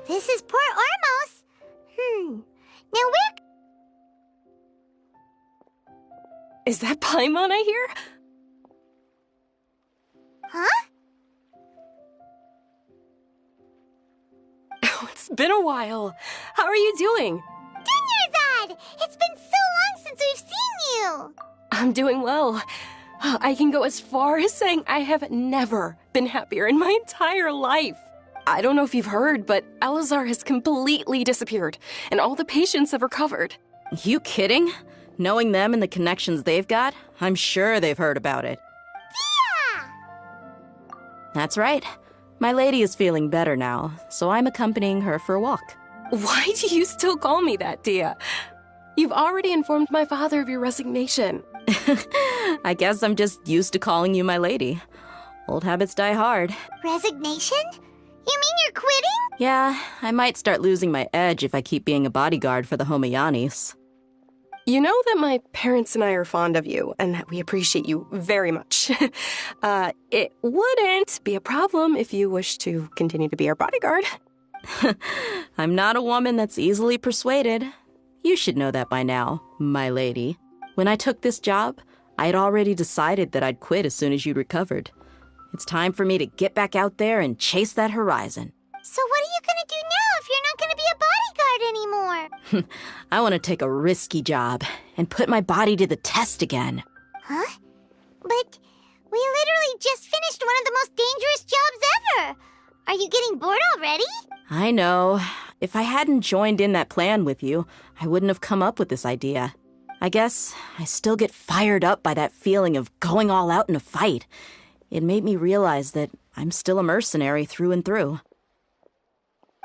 This is Port Ormos. Now where... Is that Paimon I hear? Huh? Oh, it's been a while. How are you doing? Dunyarzad! It's been so long since we've seen you! I'm doing well. I can go as far as saying I have never been happier in my entire life. I don't know if you've heard, but Elazar has completely disappeared, and all the patients have recovered. You kidding? Knowing them and the connections they've got, I'm sure they've heard about it. Yeah! That's right. My lady is feeling better now, so I'm accompanying her for a walk. Why do you still call me that, Dia? You've already informed my father of your resignation. I guess I'm just used to calling you my lady. Old habits die hard. Resignation? You mean you're quitting? Yeah, I might start losing my edge if I keep being a bodyguard for the Homayanis. You know that my parents and I are fond of you, and that we appreciate you very much. It wouldn't be a problem if you wish to continue to be our bodyguard. I'm not a woman that's easily persuaded. You should know that by now, my lady. When I took this job, I had already decided that I'd quit as soon as you'd recovered. It's time for me to get back out there and chase that horizon. So what are you gonna do now if you're not gonna be a bodyguard anymore? I want to take a risky job and put my body to the test again. Huh? But we literally just finished one of the most dangerous jobs ever. Are you getting bored already? I know. If I hadn't joined in that plan with you, I wouldn't have come up with this idea. I guess I still get fired up by that feeling of going all out in a fight. It made me realize that I'm still a mercenary through and through.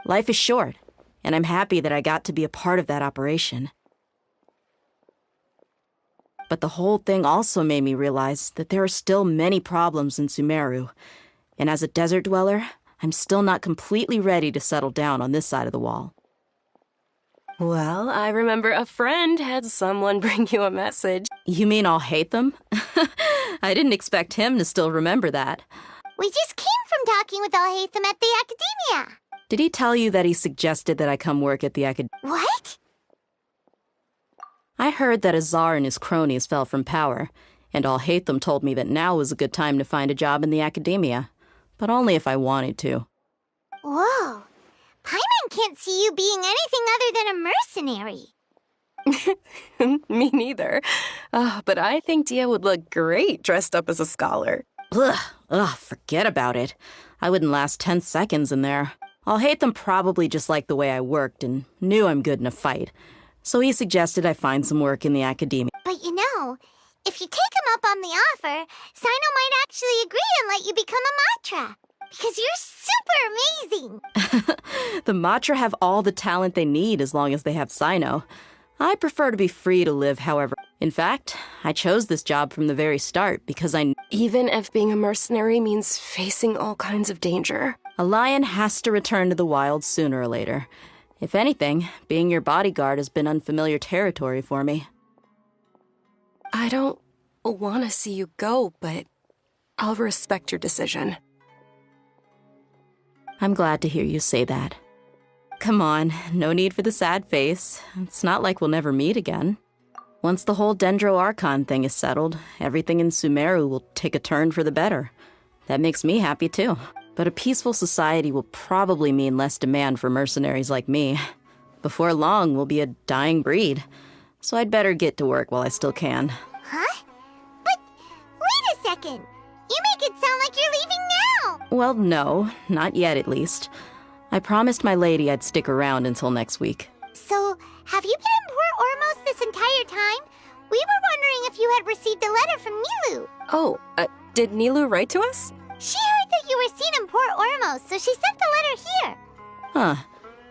Life is short, and I'm happy that I got to be a part of that operation. But the whole thing also made me realize that there are still many problems in Sumeru, and as a desert dweller, I'm still not completely ready to settle down on this side of the wall. Well, I remember a friend had someone bring you a message. You mean I'll hate them? I didn't expect him to still remember that. We just came from talking with Alhaitham at the academia. Did he tell you that he suggested that I come work at the academia? What? I heard that Azar and his cronies fell from power, and Alhaitham told me that now was a good time to find a job in the academia, but only if I wanted to. Whoa. Paimon can't see you being anything other than a mercenary. Me neither. But I think Dia would look great dressed up as a scholar. Ugh, forget about it. I wouldn't last 10 seconds in there. Alhaitham probably just liked the way I worked and knew I'm good in a fight. So he suggested I find some work in the academia. But you know, if you take him up on the offer, Sino might actually agree and let you become a Matra. Because you're super amazing! The Matra have all the talent they need as long as they have Sino. I prefer to be free to live however. In fact, I chose this job from the very start because Even if being a mercenary means facing all kinds of danger. A lion has to return to the wild sooner or later. If anything, being your bodyguard has been unfamiliar territory for me. I don't want to see you go, but I'll respect your decision. I'm glad to hear you say that. Come on, no need for the sad face. It's not like we'll never meet again. Once the whole Dendro Archon thing is settled, everything in Sumeru will take a turn for the better. That makes me happy too. But a peaceful society will probably mean less demand for mercenaries like me. Before long, we'll be a dying breed. So I'd better get to work while I still can. Huh? But wait a second. You make it sound like you're leaving now. Well, no, not yet at least. I promised my lady I'd stick around until next week. So, have you been in Port Ormos this entire time? We were wondering if you had received a letter from Nilu. Oh, did Nilu write to us? She heard that you were seen in Port Ormos, so she sent the letter here. Huh.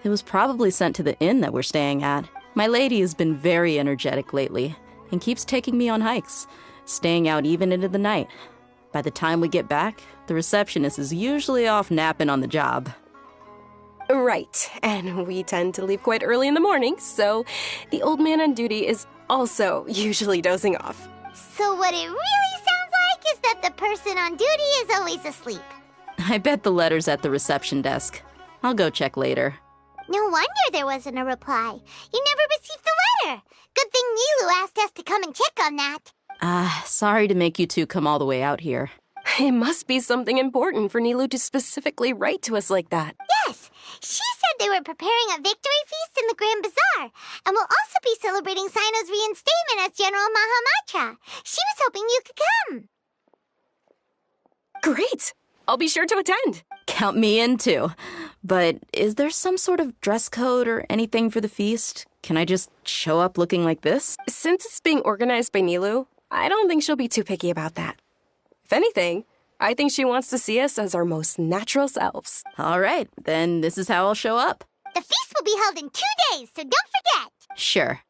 It was probably sent to the inn that we're staying at. My lady has been very energetic lately and keeps taking me on hikes, staying out even into the night. By the time we get back, the receptionist is usually off napping on the job. Right, and we tend to leave quite early in the morning, so the old man on duty is also usually dozing off. So what it really sounds like is that the person on duty is always asleep. I bet the letter's at the reception desk. I'll go check later. No wonder there wasn't a reply. You never received the letter. Good thing Nilu asked us to come and check on that. Sorry to make you two come all the way out here. It must be something important for Nilu to specifically write to us like that. Yes, she said they were preparing a victory feast in the Grand Bazaar, and will also be celebrating Sino's reinstatement as General Mahamatra. She was hoping you could come. Great! I'll be sure to attend. Count me in too. But is there some sort of dress code or anything for the feast? Can I just show up looking like this? Since it's being organized by Nilu, I don't think she'll be too picky about that. If anything, I think she wants to see us as our most natural selves. All right, then this is how I'll show up. The feast will be held in 2 days, so don't forget. Sure.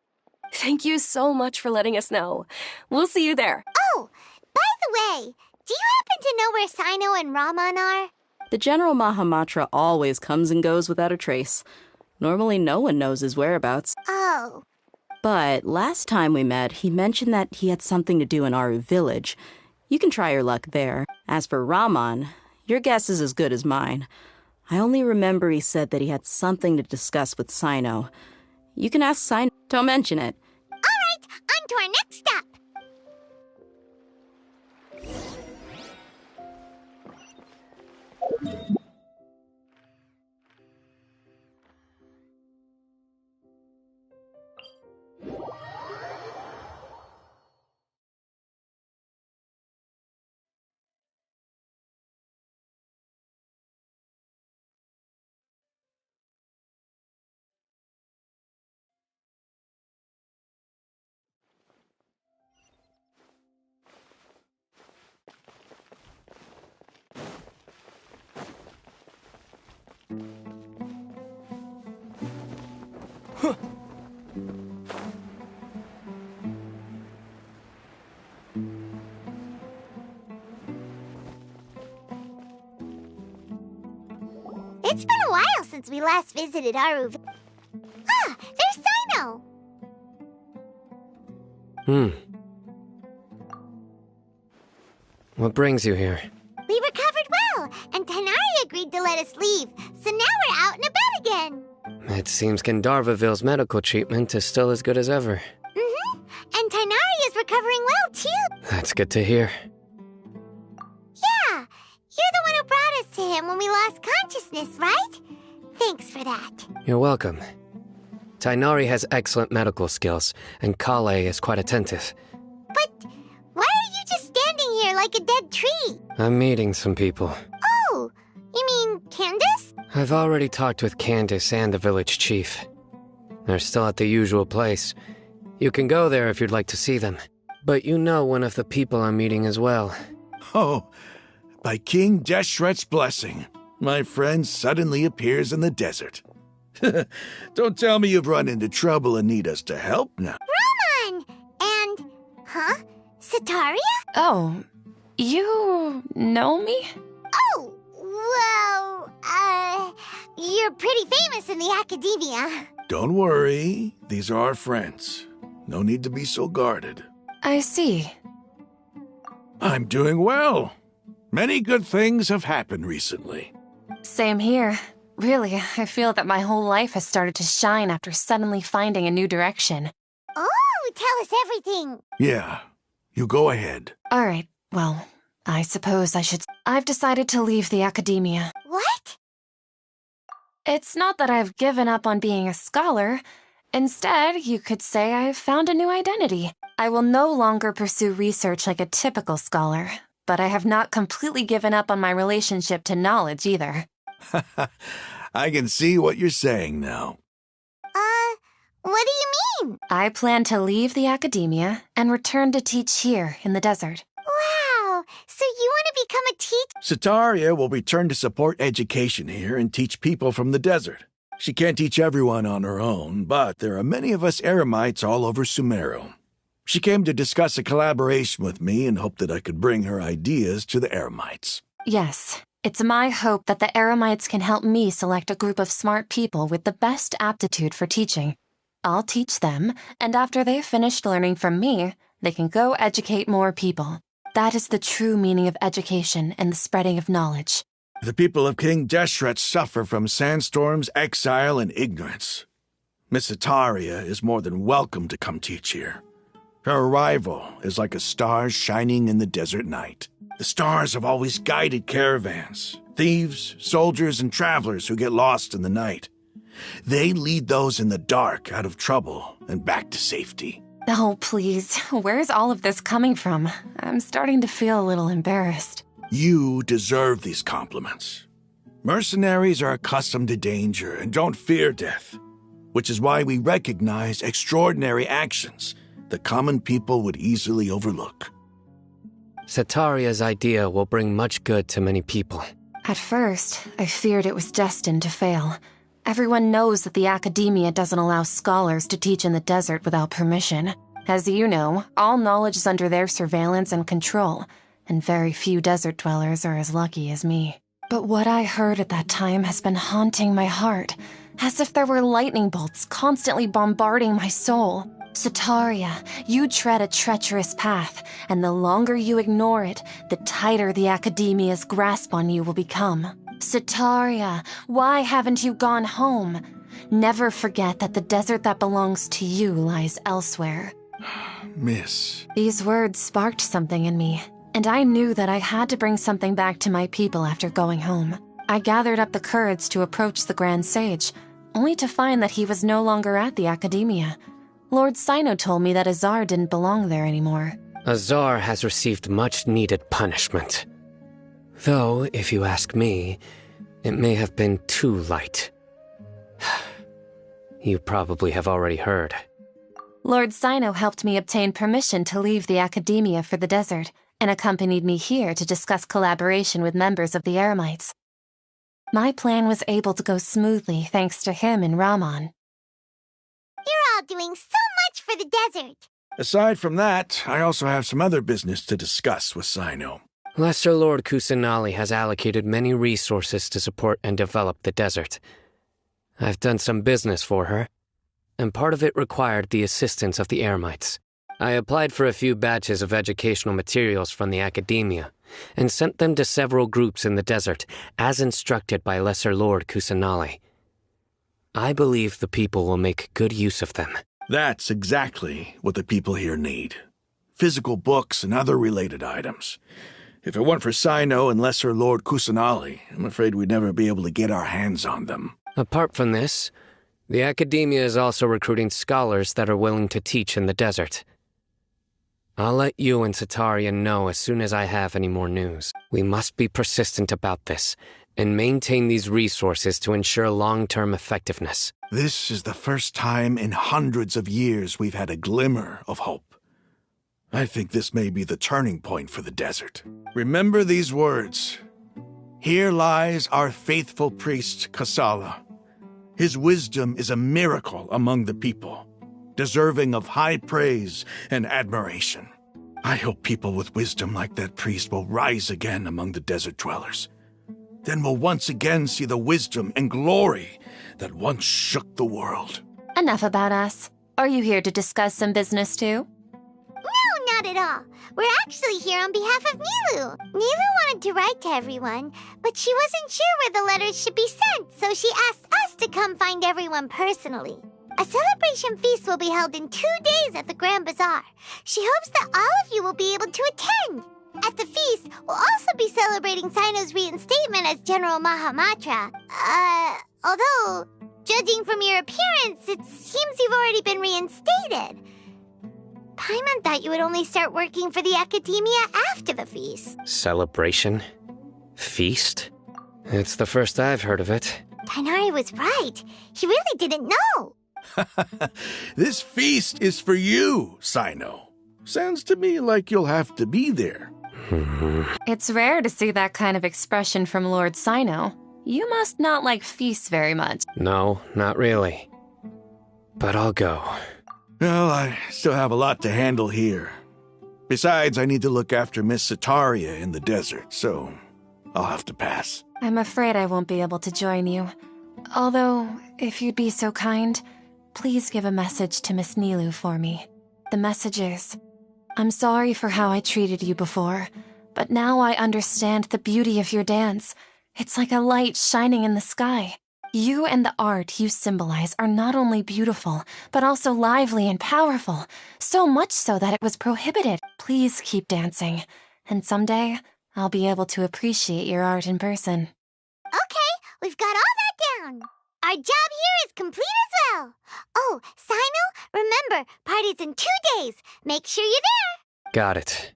Thank you so much for letting us know. We'll see you there. Oh, by the way, do you happen to know where Sino and Raman are? The General Mahamatra always comes and goes without a trace. Normally no one knows his whereabouts. Oh. But last time we met, he mentioned that he had something to do in Aru village. You can try your luck there. As for Raman, your guess is as good as mine. I only remember he said that he had something to discuss with Sino. You can ask Sino. Don't mention it. All right, on to our next stop. It's been a while since we last visited Aru. Ah, there's Sino. What brings you here? We recovered well, and Tanari agreed to let us leave, so now we're out and about again. It seems Gandharvaville's medical treatment is still as good as ever. Mm-hmm. And Tanari is recovering well, too. That's good to hear. Yeah, you're the one who brought us to him when we lost consciousness, right? Thanks for that. You're welcome. Tainari has excellent medical skills, and Kale is quite attentive. But why are you just standing here like a dead tree? I'm meeting some people. Oh, you mean Candace? I've already talked with Candace and the village chief. They're still at the usual place. You can go there if you'd like to see them. But you know one of the people I'm meeting as well. Oh, by King Deshret's blessing, my friend suddenly appears in the desert. Don't tell me you've run into trouble and need us to help now. Raman! And, Sataria? Oh, you know me? Oh, well, you're pretty famous in the academia. Don't worry, these are our friends. No need to be so guarded. I see. I'm doing well. Many good things have happened recently. Same here. Really, I feel that my whole life has started to shine after suddenly finding a new direction. Oh, you tell us everything? Yeah, you go ahead. All right, well, I suppose I should. I've decided to leave the academia. What? It's not that I've given up on being a scholar. Instead, you could say I've found a new identity. I will no longer pursue research like a typical scholar, but I have not completely given up on my relationship to knowledge either. I can see what you're saying now. What do you mean? I plan to leave the academia and return to teach here in the desert. Wow, so you want to become a teacher? Sataria will return to support education here and teach people from the desert. She can't teach everyone on her own, but there are many of us Eremites all over Sumeru. She came to discuss a collaboration with me and hoped that I could bring her ideas to the Eremites. Yes, it's my hope that the Eremites can help me select a group of smart people with the best aptitude for teaching. I'll teach them, and after they've finished learning from me, they can go educate more people. That is the true meaning of education and the spreading of knowledge. The people of King Deshret suffer from sandstorms, exile, and ignorance. Miss Sataria is more than welcome to come teach here. Her arrival is like a star shining in the desert night. The stars have always guided caravans, thieves, soldiers, and travelers who get lost in the night. They lead those in the dark out of trouble and back to safety. Oh, please, where's all of this coming from? I'm starting to feel a little embarrassed. You deserve these compliments. Mercenaries are accustomed to danger and don't fear death, which is why we recognize extraordinary actions that common people would easily overlook. Sataria's idea will bring much good to many people. At first, I feared it was destined to fail. Everyone knows that the academia doesn't allow scholars to teach in the desert without permission. As you know, all knowledge is under their surveillance and control, and very few desert dwellers are as lucky as me. But what I heard at that time has been haunting my heart, as if there were lightning bolts constantly bombarding my soul. Sataria, you tread a treacherous path, and the longer you ignore it, the tighter the academia's grasp on you will become. Sataria, why haven't you gone home? Never forget that the desert that belongs to you lies elsewhere. Miss. These words sparked something in me, and I knew that I had to bring something back to my people after going home. I gathered up the courage to approach the Grand Sage, only to find that he was no longer at the academia. Lord Sino told me that Azar didn't belong there anymore. Azar has received much-needed punishment. Though, if you ask me, it may have been too light. You probably have already heard. Lord Sino helped me obtain permission to leave the academia for the desert, and accompanied me here to discuss collaboration with members of the Eremites. My plan was able to go smoothly thanks to him and Rahman. You're all doing so much for the desert. Aside from that, I also have some other business to discuss with Sino. Lesser Lord Kusanali has allocated many resources to support and develop the desert. I've done some business for her, and part of it required the assistance of the Eremites. I applied for a few batches of educational materials from the academia, and sent them to several groups in the desert, as instructed by Lesser Lord Kusanali. I believe the people will make good use of them. That's exactly what the people here need. Physical books and other related items. If it weren't for Sino and Lesser Lord Kusanali, I'm afraid we'd never be able to get our hands on them. Apart from this, the academia is also recruiting scholars that are willing to teach in the desert. I'll let you and Sataria know as soon as I have any more news. We must be persistent about this, and maintain these resources to ensure long-term effectiveness. This is the first time in hundreds of years we've had a glimmer of hope. I think this may be the turning point for the desert. Remember these words. Here lies our faithful priest, Kasala. His wisdom is a miracle among the people, deserving of high praise and admiration. I hope people with wisdom like that priest will rise again among the desert dwellers. Then we'll once again see the wisdom and glory that once shook the world. Enough about us. Are you here to discuss some business too? No, not at all. We're actually here on behalf of Nilu. Nilu wanted to write to everyone, but she wasn't sure where the letters should be sent, so she asked us to come find everyone personally. A celebration feast will be held in 2 days at the Grand Bazaar. She hopes that all of you will be able to attend. At the feast, we'll also be celebrating Sino's reinstatement as General Mahamatra. Although, judging from your appearance, it seems you've already been reinstated. Paimon thought you would only start working for the Academia after the feast. Celebration? Feast? It's the first I've heard of it. Tighnari was right. He really didn't know. This feast is for you, Sino. Sounds to me like you'll have to be there. It's rare to see that kind of expression from Lord Sino. You must not like feasts very much. No, not really. But I'll go. Well, I still have a lot to handle here. Besides, I need to look after Miss Sataria in the desert, so I'll have to pass. I'm afraid I won't be able to join you. Although, if you'd be so kind, please give a message to Miss Nilu for me. The message is, I'm sorry for how I treated you before, but now I understand the beauty of your dance. It's like a light shining in the sky. You and the art you symbolize are not only beautiful, but also lively and powerful, so much so that it was prohibited. Please keep dancing, and someday I'll be able to appreciate your art in person. Okay, we've got all that down. Our job here is complete as well. Oh, Sino, remember, party's in 2 days. Make sure you're there. Got it.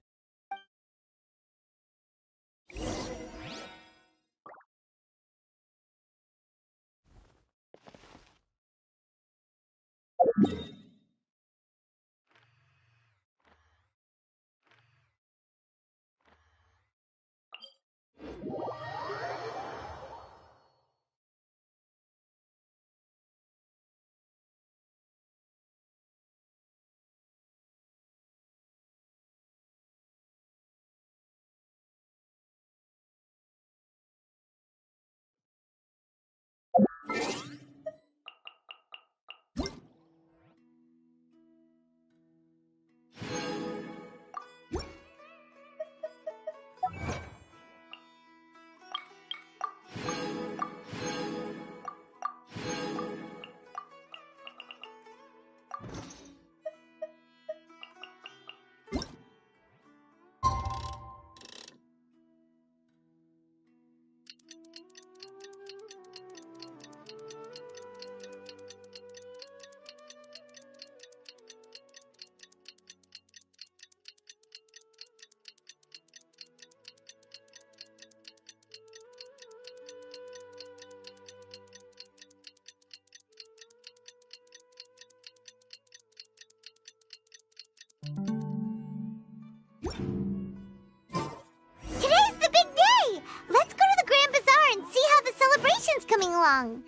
Today's the big day. Let's go to the Grand Bazaar and see how the celebration's coming along.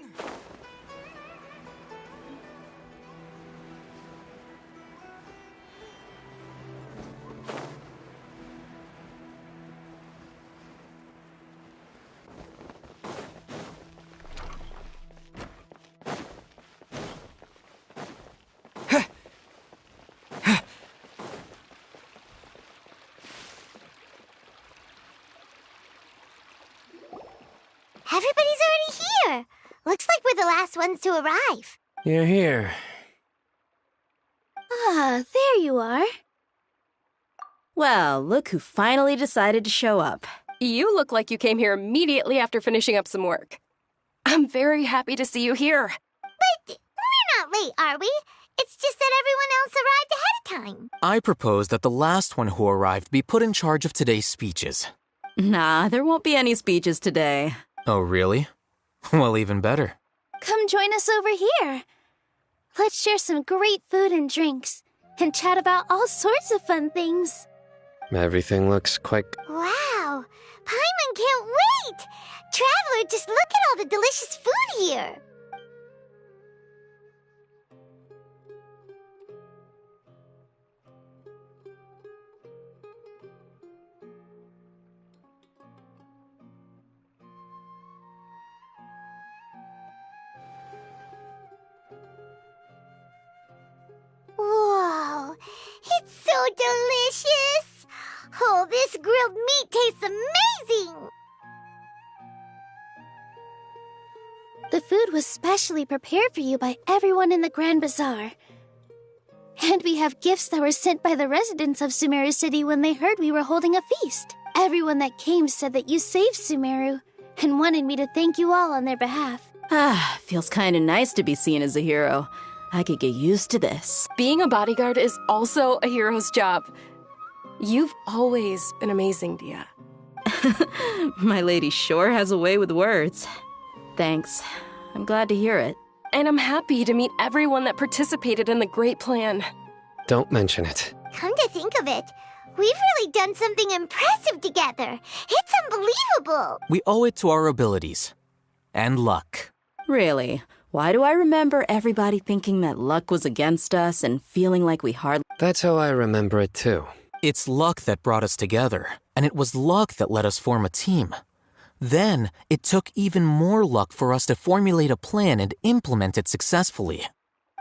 Everybody's already here. Looks like we're the last ones to arrive. You're here. Ah, there you are. Well, look who finally decided to show up. You look like you came here immediately after finishing up some work. I'm very happy to see you here. But we're not late, are we? It's just that everyone else arrived ahead of time. I propose that the last one who arrived be put in charge of today's speeches. Nah, there won't be any speeches today. Oh, really? Well, even better. Come join us over here. Let's share some great food and drinks, and chat about all sorts of fun things. Everything looks quite... Wow! Paimon can't wait! Traveler, just look at all the delicious food here! Whoa! It's so delicious! Oh, this grilled meat tastes amazing! The food was specially prepared for you by everyone in the Grand Bazaar. And we have gifts that were sent by the residents of Sumeru City when they heard we were holding a feast. Everyone that came said that you saved Sumeru and wanted me to thank you all on their behalf. Feels kinda nice to be seen as a hero. I could get used to this. Being a bodyguard is also a hero's job. You've always been amazing, Dia. My lady sure has a way with words. Thanks. I'm glad to hear it. And I'm happy to meet everyone that participated in the great plan. Don't mention it. Come to think of it, we've really done something impressive together. It's unbelievable. We owe it to our abilities. And luck. Really? Why do I remember everybody thinking that luck was against us and feeling like we hardly... That's how I remember it too. It's luck that brought us together, and it was luck that let us form a team. Then, it took even more luck for us to formulate a plan and implement it successfully.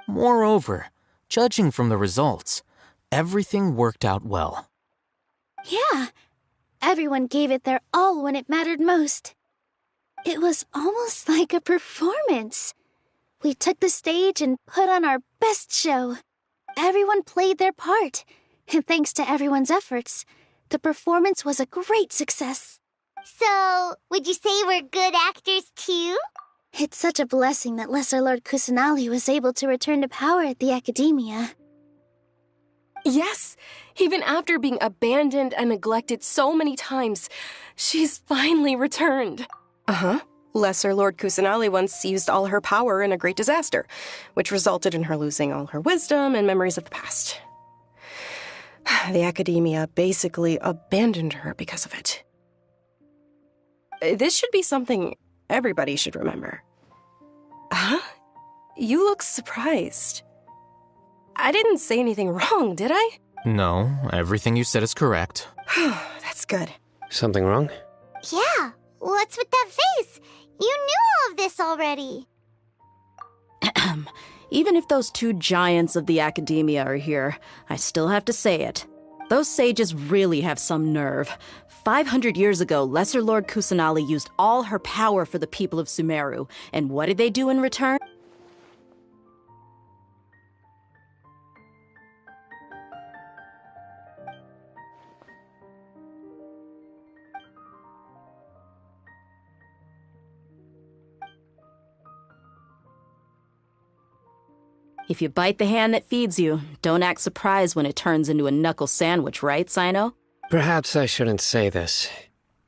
Moreover, judging from the results, everything worked out well. Yeah, everyone gave it their all when it mattered most. It was almost like a performance. We took the stage and put on our best show. Everyone played their part, and thanks to everyone's efforts, the performance was a great success. So, would you say we're good actors too? It's such a blessing that Lesser Lord Kusanali was able to return to power at the Academia. Yes, even after being abandoned and neglected so many times, she's finally returned. Uh-huh. Lesser Lord Kusanali once used all her power in a great disaster, which resulted in her losing all her wisdom and memories of the past. The Academia basically abandoned her because of it. This should be something everybody should remember. Huh? You look surprised. I didn't say anything wrong, did I? No, everything you said is correct. That's good. Something wrong? Yeah, what's with that face? You knew all of this already. Even if those two giants of the Academia are here, I still have to say it. Those sages really have some nerve. 500 years ago, Lesser Lord Kusanali used all her power for the people of Sumeru, and what did they do in return? If you bite the hand that feeds you, don't act surprised when it turns into a knuckle sandwich, right, Sino? Perhaps I shouldn't say this,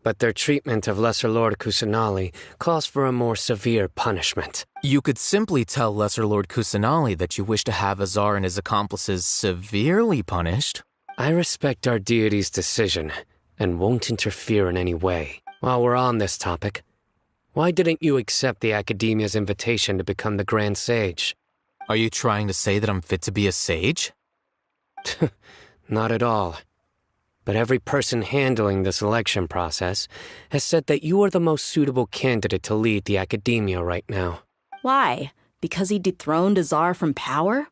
but their treatment of Lesser Lord Kusanali calls for a more severe punishment. You could simply tell Lesser Lord Kusanali that you wish to have Azar and his accomplices severely punished. I respect our deity's decision and won't interfere in any way. While we're on this topic, why didn't you accept the Academia's invitation to become the Grand Sage? Are you trying to say that I'm fit to be a sage? Not at all. But every person handling the selection process has said that you are the most suitable candidate to lead the Academia right now. Why? Because he dethroned Azar from power?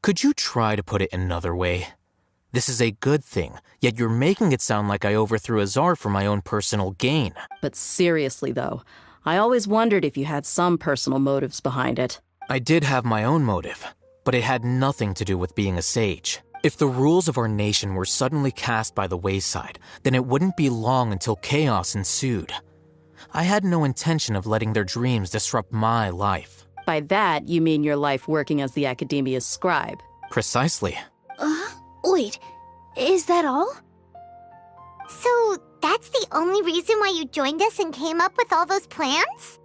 Could you try to put it another way? This is a good thing, yet you're making it sound like I overthrew Azar for my own personal gain. But seriously, though, I always wondered if you had some personal motives behind it. I did have my own motive, but it had nothing to do with being a sage. If the rules of our nation were suddenly cast by the wayside, then it wouldn't be long until chaos ensued. I had no intention of letting their dreams disrupt my life. By that, you mean your life working as the Academia's scribe? Precisely. Wait, is that all? So, that's the only reason why you joined us and came up with all those plans?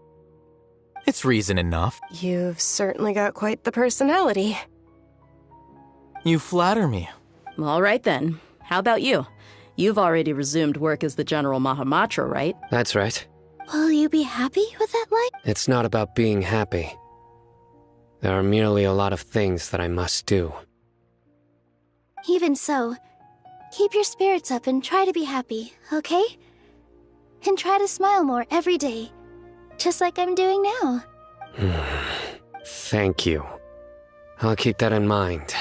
It's reason enough. You've certainly got quite the personality. You flatter me. All right then. How about you? You've already resumed work as the General Mahamatra, right? That's right. Will you be happy with that life? It's not about being happy. There are merely a lot of things that I must do. Even so, keep your spirits up and try to be happy, okay? And try to smile more every day, just like I'm doing now. Thank you. I'll keep that in mind.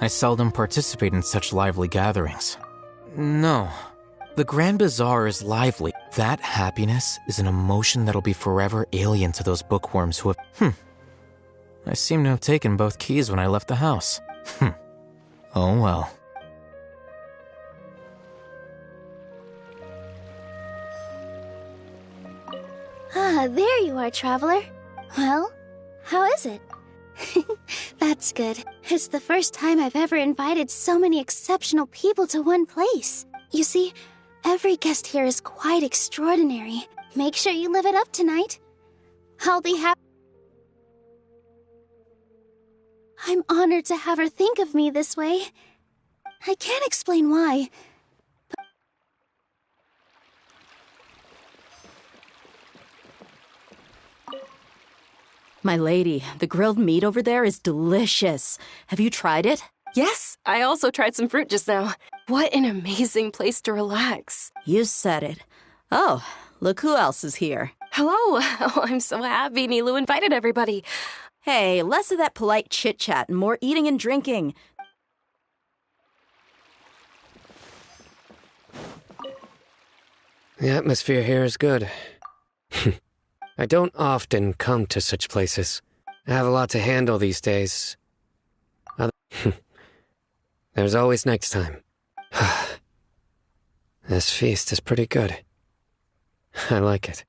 I seldom participate in such lively gatherings. No. The Grand Bazaar is lively. That happiness is an emotion that'll be forever alien to those bookworms who have... I seem to have taken both keys when I left the house. Oh well. Ah, there you are, traveler. Well, how is it? That's good. It's the first time I've ever invited so many exceptional people to one place. You see, every guest here is quite extraordinary. Make sure you live it up tonight. I'll be happy. I'm honored to have her think of me this way. I can't explain why. My lady, the grilled meat over there is delicious. Have you tried it? Yes, I also tried some fruit just now. What an amazing place to relax. You said it. Oh, look who else is here. Hello. Oh, I'm so happy Nilu invited everybody. Hey, less of that polite chit-chat and more eating and drinking. The atmosphere here is good. I don't often come to such places. I have a lot to handle these days. There's always next time. This feast is pretty good. I like it.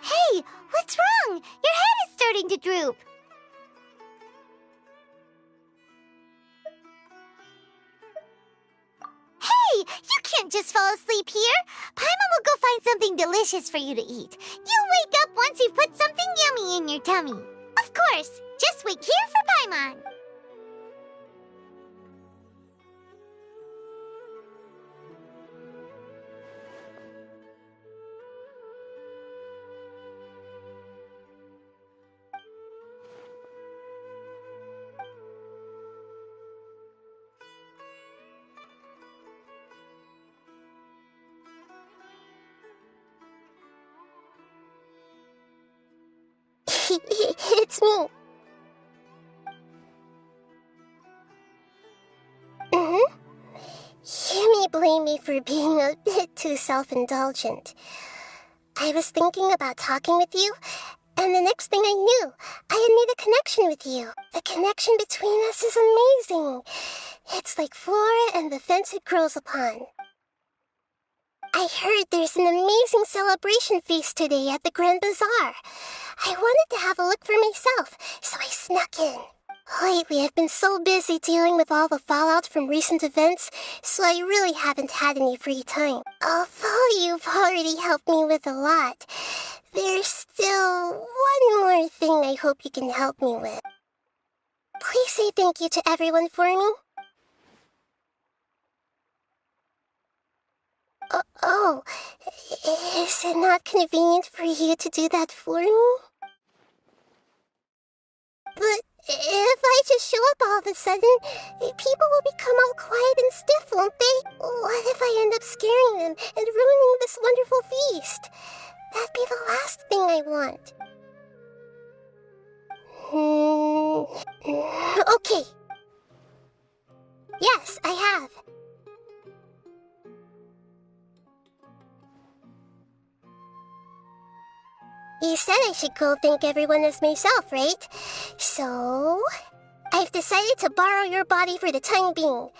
Hey, what's wrong? Your head is starting to droop. Hey, you can't just fall asleep here. Paimon will go find something delicious for you to eat. You'll wake up once you've put something yummy in your tummy. Of course, just wait here for Paimon. It's me. You may blame me for being a bit too self-indulgent. I was thinking about talking with you, and the next thing I knew, I had made a connection with you. The connection between us is amazing. It's like flora and the fence it grows upon. I heard there's an amazing celebration feast today at the Grand Bazaar. I wanted to have a look for myself, so I snuck in. Lately, I've been so busy dealing with all the fallout from recent events, so I really haven't had any free time. Although you've already helped me with a lot, there's still one more thing I hope you can help me with. Please say thank you to everyone for me. Oh, is it not convenient for you to do that for me? But if I just show up all of a sudden, people will become all quiet and stiff, won't they? What if I end up scaring them and ruining this wonderful feast? That'd be the last thing I want. Okay. Yes, I have. You said I should go thank everyone as myself, right? So, I've decided to borrow your body for the time being.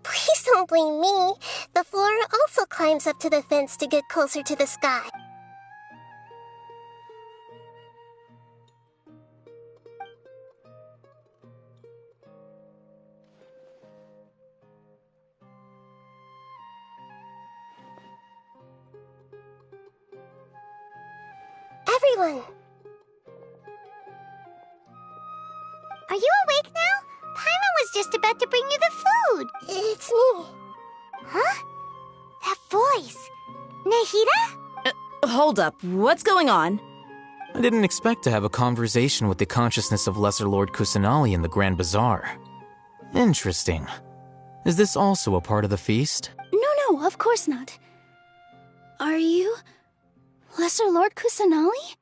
Please don't blame me. The flora also climbs up to the fence to get closer to the sky. Everyone! Are you awake now? Paimon was just about to bring you the food. It's me. Huh? That voice. Nahida? Hold up, what's going on? I didn't expect to have a conversation with the consciousness of Lesser Lord Kusanali in the Grand Bazaar. Interesting. Is this also a part of the feast? No, of course not. Are you Lesser Lord Kusanali?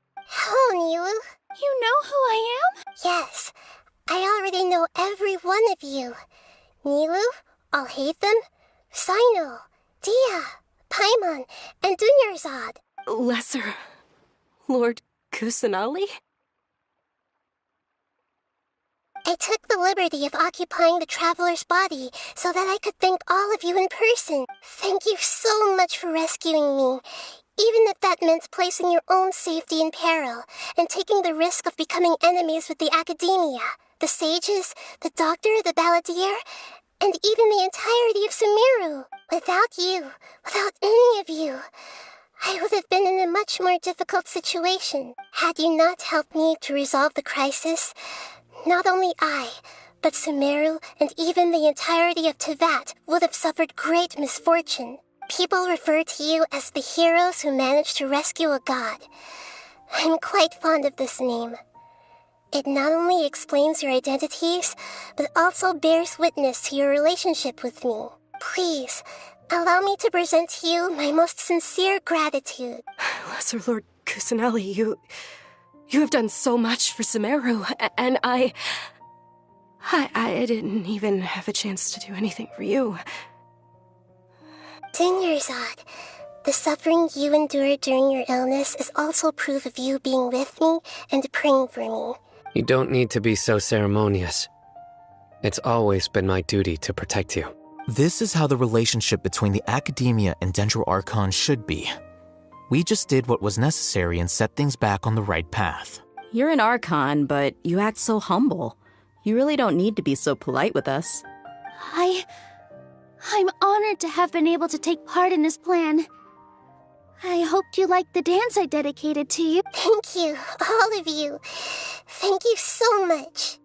Oh, Nilu. You know who I am? Yes, I already know every one of you. Nilu, Alhaitham, Sino, Dia, Paimon, and Dunyarzad. Lesser Lord Kusanali? I took the liberty of occupying the traveler's body so that I could thank all of you in person. Thank you so much for rescuing me, even if that meant placing your own safety in peril and taking the risk of becoming enemies with the academia, the sages, the doctor, the balladeer, and even the entirety of Sumeru. Without you, without any of you, I would have been in a much more difficult situation. Had you not helped me to resolve the crisis, not only I, but Sumeru and even the entirety of Tevat would have suffered great misfortune. People refer to you as the heroes who managed to rescue a god. I'm quite fond of this name. It not only explains your identities, but also bears witness to your relationship with me. Please, allow me to present to you my most sincere gratitude. Lesser Lord Kusanali, you have done so much for Sumeru, and I didn't even have a chance to do anything for you. Dunyarzad, the suffering you endured during your illness is also proof of you being with me and praying for me. You don't need to be so ceremonious. It's always been my duty to protect you. This is how the relationship between the Academia and Dendro Archon should be. We just did what was necessary and set things back on the right path. You're an Archon, but you act so humble. You really don't need to be so polite with us. I'm honored to have been able to take part in this plan. I hoped you liked the dance I dedicated to you. Thank you, all of you. Thank you so much.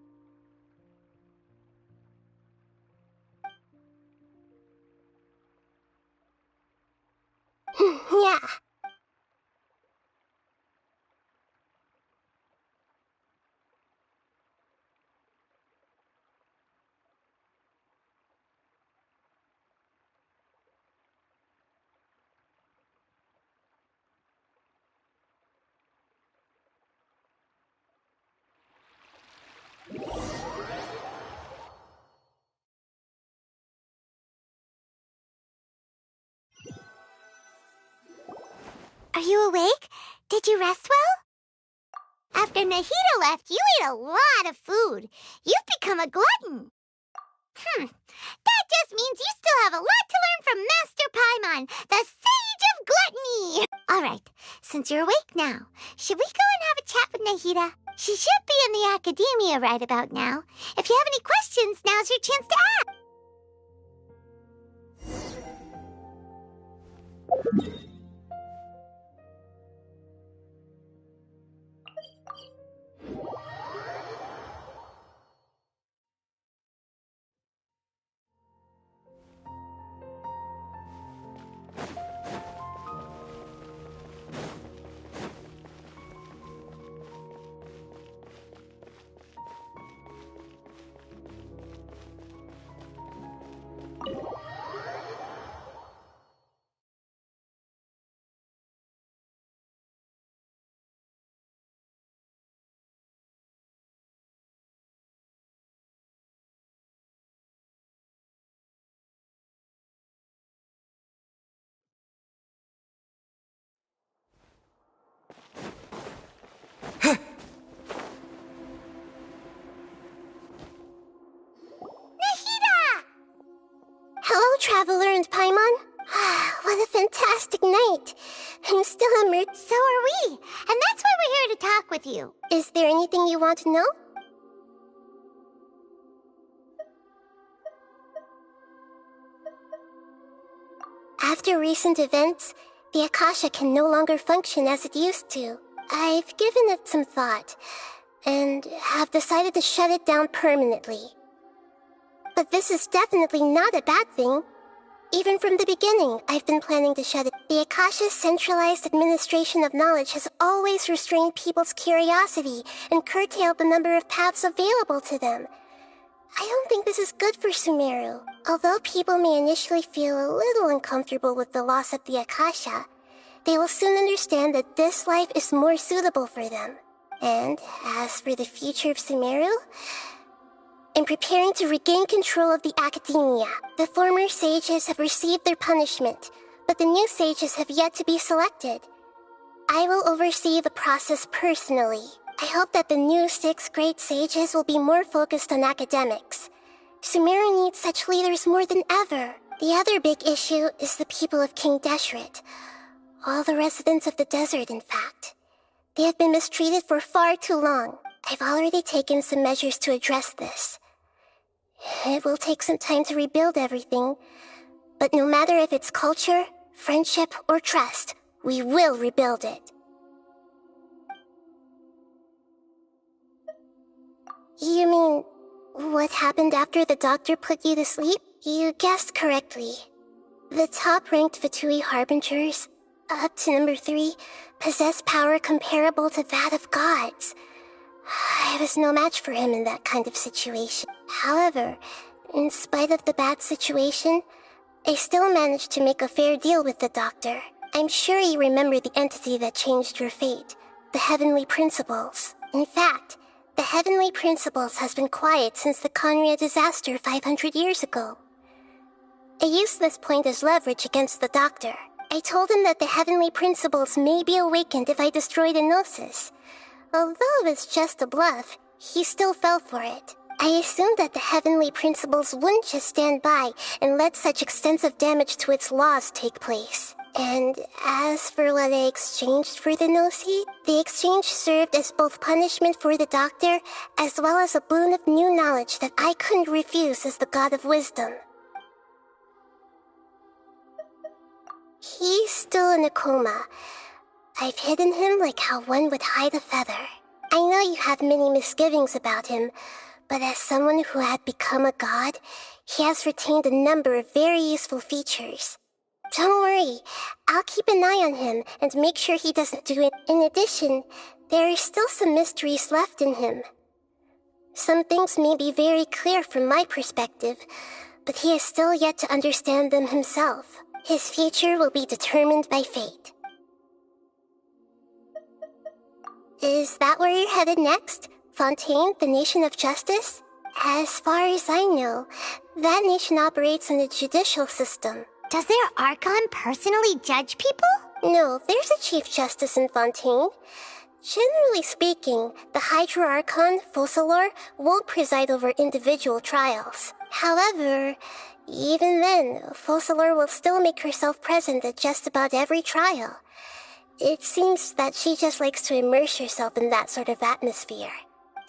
Yeah. Are you awake? Did you rest well? After Nahida left, you ate a lot of food. You've become a glutton. That just means you still have a lot to learn from Master Paimon, the Sage of Gluttony. All right, since you're awake now, should we go and have a chat with Nahida? She should be in the academia right about now. If you have any questions, now's your chance to ask. Hello, Traveler and Paimon. What a fantastic night. I'm still immersed. So are we, and that's why we're here to talk with you. Is there anything you want to know? After recent events, the Akasha can no longer function as it used to. I've given it some thought, and have decided to shut it down permanently. But this is definitely not a bad thing. Even from the beginning, I've been planning to shut it. The Akasha's centralized administration of knowledge has always restrained people's curiosity and curtailed the number of paths available to them. I don't think this is good for Sumeru. Although people may initially feel a little uncomfortable with the loss of the Akasha, They will soon understand that this life is more suitable for them. And as for the future of Sumeru, in preparing to regain control of the academia, the former sages have received their punishment, but the new sages have yet to be selected. I will oversee the process personally. I hope that the new 6th grade sages will be more focused on academics. Sumeru needs such leaders more than ever. The other big issue is the people of King Deshret. All the residents of the desert, in fact. They have been mistreated for far too long. I've already taken some measures to address this. It will take some time to rebuild everything, but no matter if it's culture, friendship, or trust, we will rebuild it. You mean, what happened after the doctor put you to sleep? You guessed correctly. The top-ranked Fatui Harbingers, up to number 3, possess power comparable to that of gods. I was no match for him in that kind of situation. However, in spite of the bad situation, I still managed to make a fair deal with the doctor. I'm sure you remember the entity that changed your fate, the Heavenly Principles. In fact, the Heavenly Principles has been quiet since the Conria disaster 500 years ago. I used this point as leverage against the doctor. I told him that the Heavenly Principles may be awakened if I destroy the Gnosis. Although it's just a bluff, he still fell for it. I assumed that the Heavenly Principles wouldn't just stand by and let such extensive damage to its laws take place. And as for what I exchanged for the Gnosis, the exchange served as both punishment for the doctor, as well as a boon of new knowledge that I couldn't refuse as the God of Wisdom. He's still in a coma. I've hidden him like how one would hide a feather. I know you have many misgivings about him, but as someone who had become a god, he has retained a number of very useful features. Don't worry, I'll keep an eye on him and make sure he doesn't do it. In addition, there are still some mysteries left in him. Some things may be very clear from my perspective, but he is still yet to understand them himself. His future will be determined by fate. Is that where you're headed next? Fontaine, the Nation of Justice? As far as I know, that nation operates in a judicial system. Does their archon personally judge people? No, there's a Chief Justice in Fontaine. Generally speaking, the Hydra Archon, Focalor, won't preside over individual trials. However, even then, Focalor will still make herself present at just about every trial. It seems that she just likes to immerse herself in that sort of atmosphere.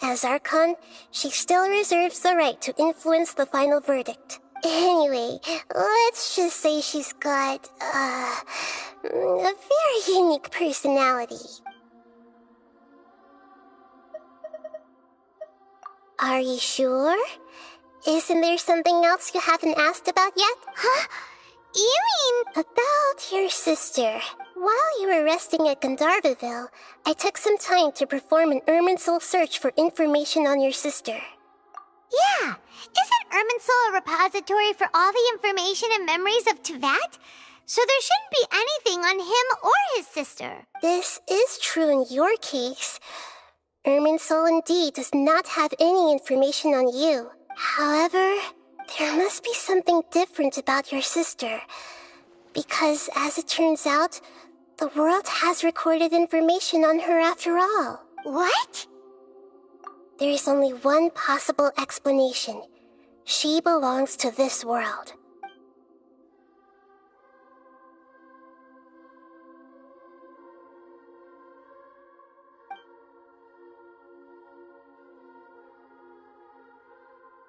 As Archon, she still reserves the right to influence the final verdict. Anyway, let's just say she's got, a very unique personality. Are you sure? Isn't there something else you haven't asked about yet? Huh? You mean... About your sister. While you were resting at Gandharvaville, I took some time to perform an Irminsul search for information on your sister. Yeah! Isn't Irminsul a repository for all the information and memories of Tevat? So there shouldn't be anything on him or his sister. This is true in your case. Irminsul indeed does not have any information on you. However, there must be something different about your sister. Because, as it turns out, the world has recorded information on her after all. What? There is only one possible explanation. She belongs to this world.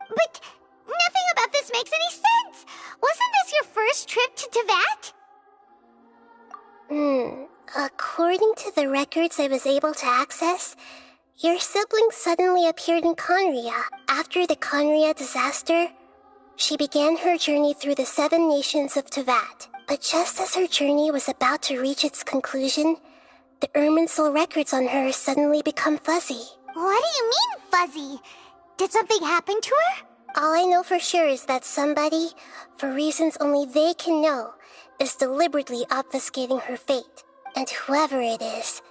But nothing about this makes any sense! Wasn't this your first trip to Tevat? According to the records I was able to access, your sibling suddenly appeared in Conria. After the Conria disaster, she began her journey through the 7 nations of Tevat. But just as her journey was about to reach its conclusion, the Irminsul records on her suddenly become fuzzy. What do you mean, fuzzy? Did something happen to her? All I know for sure is that somebody, for reasons only they can know, is deliberately obfuscating her fate. And whoever it is,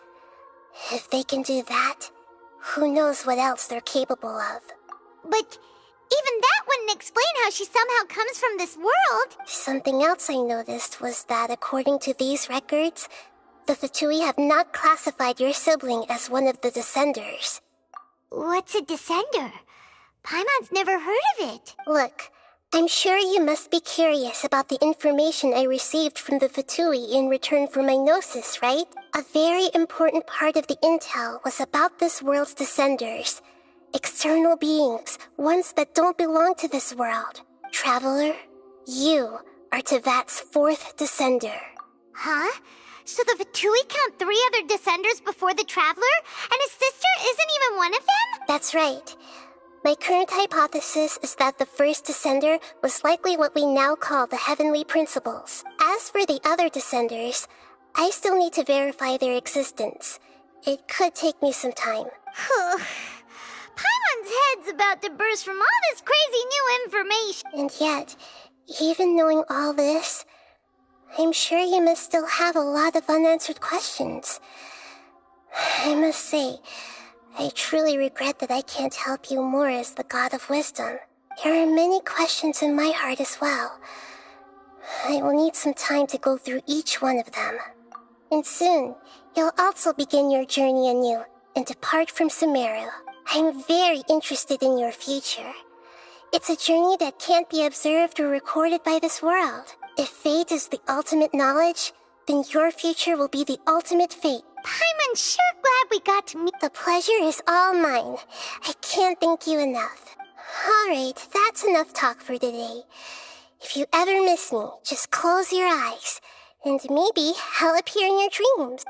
if they can do that, who knows what else they're capable of. But even that wouldn't explain how she somehow comes from this world. Something else I noticed was that according to these records, the Fatui have not classified your sibling as one of the Descenders. What's a Descender? Paimon's never heard of it. Look, I'm sure you must be curious about the information I received from the Fatui in return for my gnosis, right? A very important part of the intel was about this world's Descenders. External beings, ones that don't belong to this world. Traveler, you are Tevat's fourth Descender. Huh? So the Fatui count 3 other Descenders before the Traveler, and his sister isn't even one of them? That's right. My current hypothesis is that the first Descender was likely what we now call the Heavenly Principles. As for the other Descenders, I still need to verify their existence. It could take me some time. Paimon's head's about to burst from all this crazy new information. And yet, even knowing all this, I'm sure you must still have a lot of unanswered questions. I must say, I truly regret that I can't help you more as the God of Wisdom. There are many questions in my heart as well. I will need some time to go through each one of them. And soon, you'll also begin your journey anew and depart from Sumeru. I'm very interested in your future. It's a journey that can't be observed or recorded by this world. If fate is the ultimate knowledge, then your future will be the ultimate fate. Paimon's sure glad we got to meet. The pleasure is all mine. I can't thank you enough. Alright, that's enough talk for today. If you ever miss me, just close your eyes, and maybe I'll appear in your dreams.